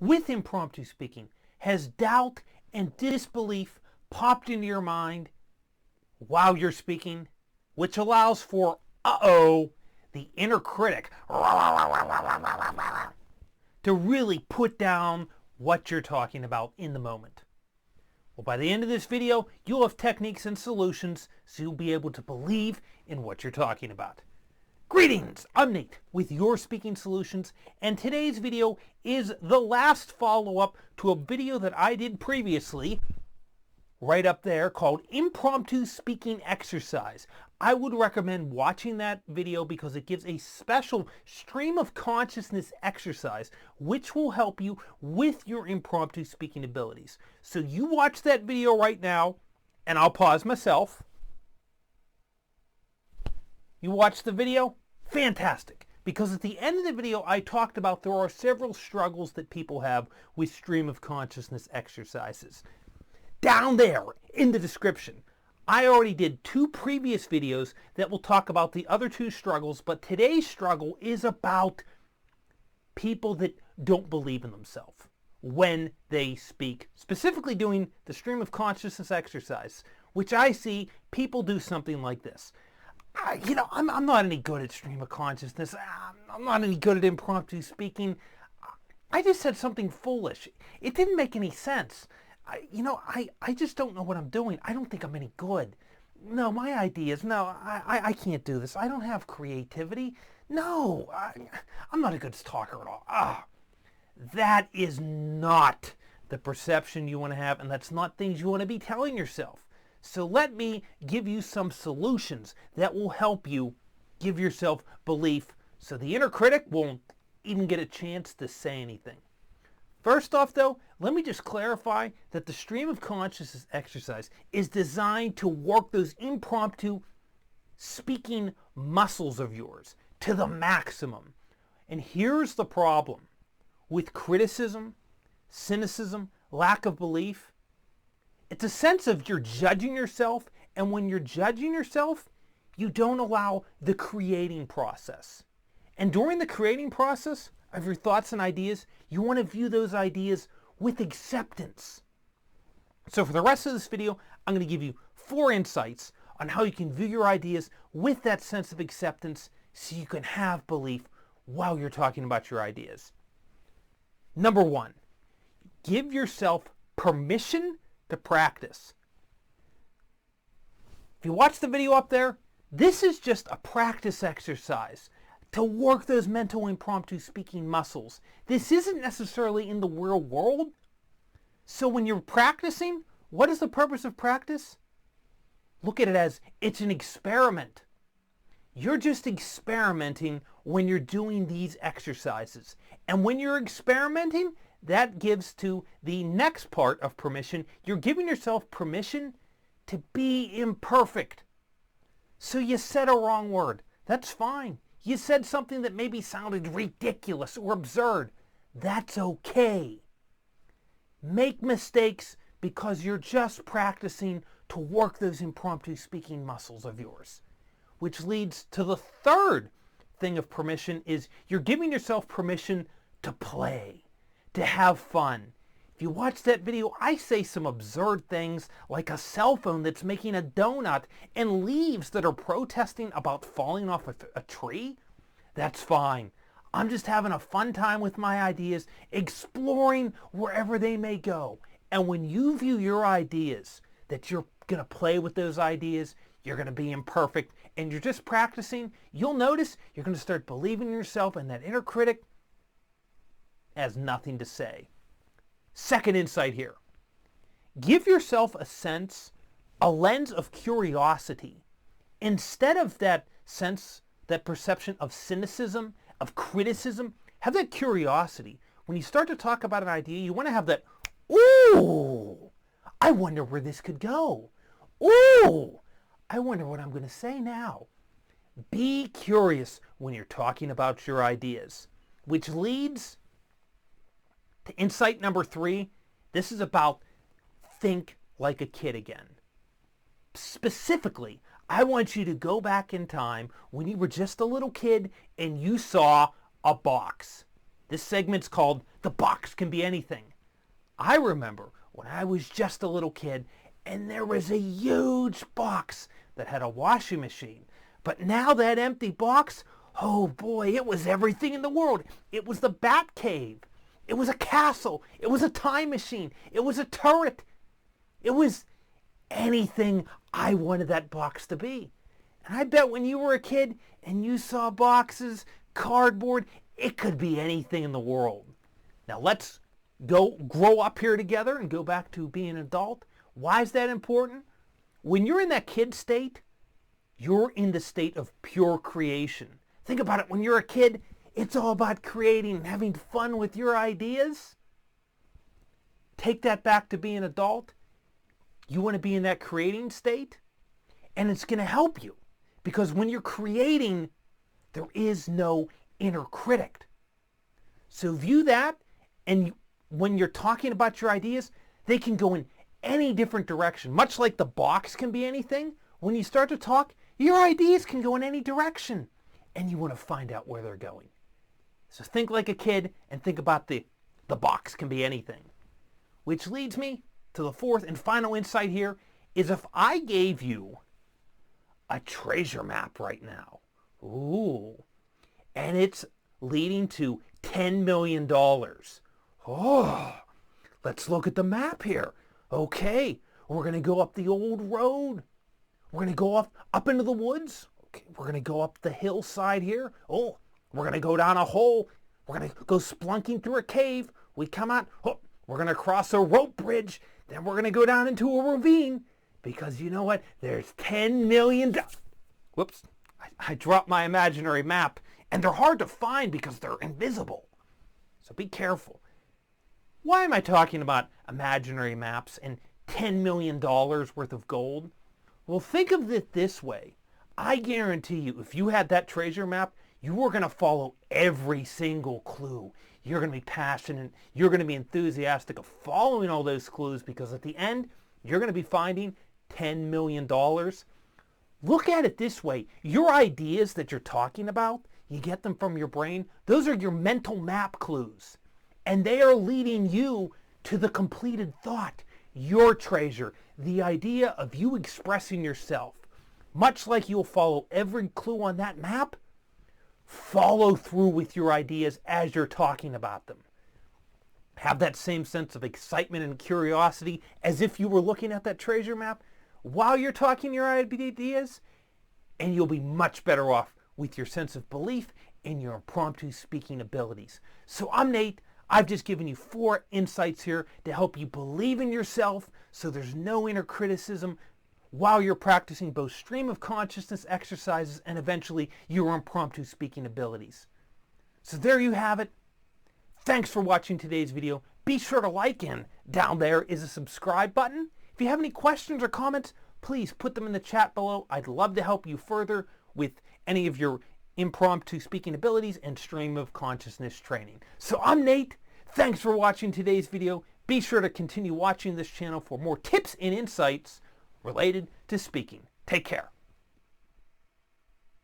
with impromptu speaking? Has doubt and disbelief popped into your mind while you're speaking, which allows for, the inner critic to really put down what you're talking about in the moment? Well, by the end of this video, you'll have techniques and solutions so you'll be able to believe in what you're talking about. Greetings, I'm Nate with Your Speaking Solutions, and today's video is the last follow-up to a video that I did previously, right up there, called Impromptu Speaking Exercise. I would recommend watching that video because it gives a special stream of consciousness exercise which will help you with your impromptu speaking abilities. So you watch that video right now, and I'll pause myself. You watch the video? Fantastic! Because at the end of the video I talked about there are several struggles that people have with stream of consciousness exercises. Down there in the description, I already did 2 previous videos that will talk about the other 2 struggles, but today's struggle is about people that don't believe in themselves when they speak, specifically doing the stream of consciousness exercise, which I see people do something like this. I'm not any good at stream of consciousness. I'm not any good at impromptu speaking. I just said something foolish. It didn't make any sense. I just don't know what I'm doing. I don't think I'm any good. No, my ideas, no, I can't do this. I don't have creativity. No, I'm not a good talker at all. That is not the perception you want to have, and that's not things you want to be telling yourself. So let me give you some solutions that will help you give yourself belief so the inner critic won't even get a chance to say anything. First off, though, let me just clarify that the stream of consciousness exercise is designed to work those impromptu speaking muscles of yours to the maximum. And here's the problem with criticism, cynicism, lack of belief. It's a sense of you're judging yourself, and when you're judging yourself, you don't allow the creating process. And during the creating process of your thoughts and ideas, you want to view those ideas with acceptance. So for the rest of this video, I'm going to give you 4 insights on how you can view your ideas with that sense of acceptance so you can have belief while you're talking about your ideas. Number 1, give yourself permission to practice. If you watch the video up there, this is just a practice exercise to work those mental impromptu speaking muscles. This isn't necessarily in the real world. So when you're practicing, what is the purpose of practice? Look at it as it's an experiment. You're just experimenting when you're doing these exercises. And when you're experimenting, that gives to the next part of permission. You're giving yourself permission to be imperfect. So you said a wrong word. That's fine. You said something that maybe sounded ridiculous or absurd. That's okay. Make mistakes because you're just practicing to work those impromptu speaking muscles of yours. Which leads to the third thing of permission is you're giving yourself permission to play, to have fun. If you watch that video, I say some absurd things like a cell phone that's making a donut and leaves that are protesting about falling off a tree. That's fine. I'm just having a fun time with my ideas, exploring wherever they may go. And when you view your ideas, that you're going to play with those ideas, you're going to be imperfect, and you're just practicing, you'll notice you're going to start believing in yourself, and that inner critic has nothing to say. Second insight here. Give yourself a lens of curiosity. Instead of that sense, that perception of cynicism, of criticism, have that curiosity. When you start to talk about an idea, you want to have that, ooh, I wonder where this could go. Ooh, I wonder what I'm going to say now. Be curious when you're talking about your ideas, which leads to insight number 3. This is about think like a kid again. Specifically, I want you to go back in time when you were just a little kid and you saw a box. This segment's called The Box Can Be Anything. I remember when I was just a little kid and there was a huge box that had a washing machine. But now that empty box, oh boy, it was everything in the world. It was the Bat Cave. It was a castle. It was a time machine. It was a turret. It was anything I wanted that box to be. And I bet when you were a kid and you saw boxes, cardboard, it could be anything in the world. Now let's go grow up here together and go back to being an adult. Why is that important? When you're in that kid state, you're in the state of pure creation. Think about it. When you're a kid, it's all about creating and having fun with your ideas. Take that back to being an adult. You want to be in that creating state, and it's going to help you. Because when you're creating, there is no inner critic. So view that, and when you're talking about your ideas, they can go in any different direction. Much like the box can be anything, when you start to talk, your ideas can go in any direction, and you want to find out where they're going. So think like a kid and think about the box can be anything. Which leads me to the fourth and final insight here is if I gave you a treasure map right now, ooh, and it's leading to $10 million. Oh, let's look at the map here. Okay, we're going to go up the old road. We're going to go up into the woods. Okay, we're going to go up the hillside here. Oh, we're going to go down a hole. We're going to go splunking through a cave. We come out. Oh, we're going to cross a rope bridge. Then we're going to go down into a ravine. Because you know what? There's $10 million. Whoops. I dropped my imaginary map. And they're hard to find because they're invisible. So be careful. Why am I talking about imaginary maps and $10 million worth of gold? Well, think of it this way. I guarantee you, if you had that treasure map, you were going to follow every single clue. You're going to be passionate. You're going to be enthusiastic of following all those clues because at the end, you're going to be finding $10 million. Look at it this way. Your ideas that you're talking about, you get them from your brain. Those are your mental map clues. And they are leading you to the completed thought, your treasure, the idea of you expressing yourself. Much like you'll follow every clue on that map, follow through with your ideas as you're talking about them. Have that same sense of excitement and curiosity as if you were looking at that treasure map while you're talking your ideas, and you'll be much better off with your sense of belief in your impromptu speaking abilities. So I'm Nate. I've just given you 4 insights here to help you believe in yourself so there's no inner criticism while you're practicing both stream of consciousness exercises and eventually your impromptu speaking abilities. So there you have it. Thanks for watching today's video. Be sure to like, and down there is a subscribe button. If you have any questions or comments, please put them in the chat below. I'd love to help you further with any of your impromptu speaking abilities and stream of consciousness training. So I'm Nate. Thanks for watching today's video. Be sure to continue watching this channel for more tips and insights related to speaking. Take care.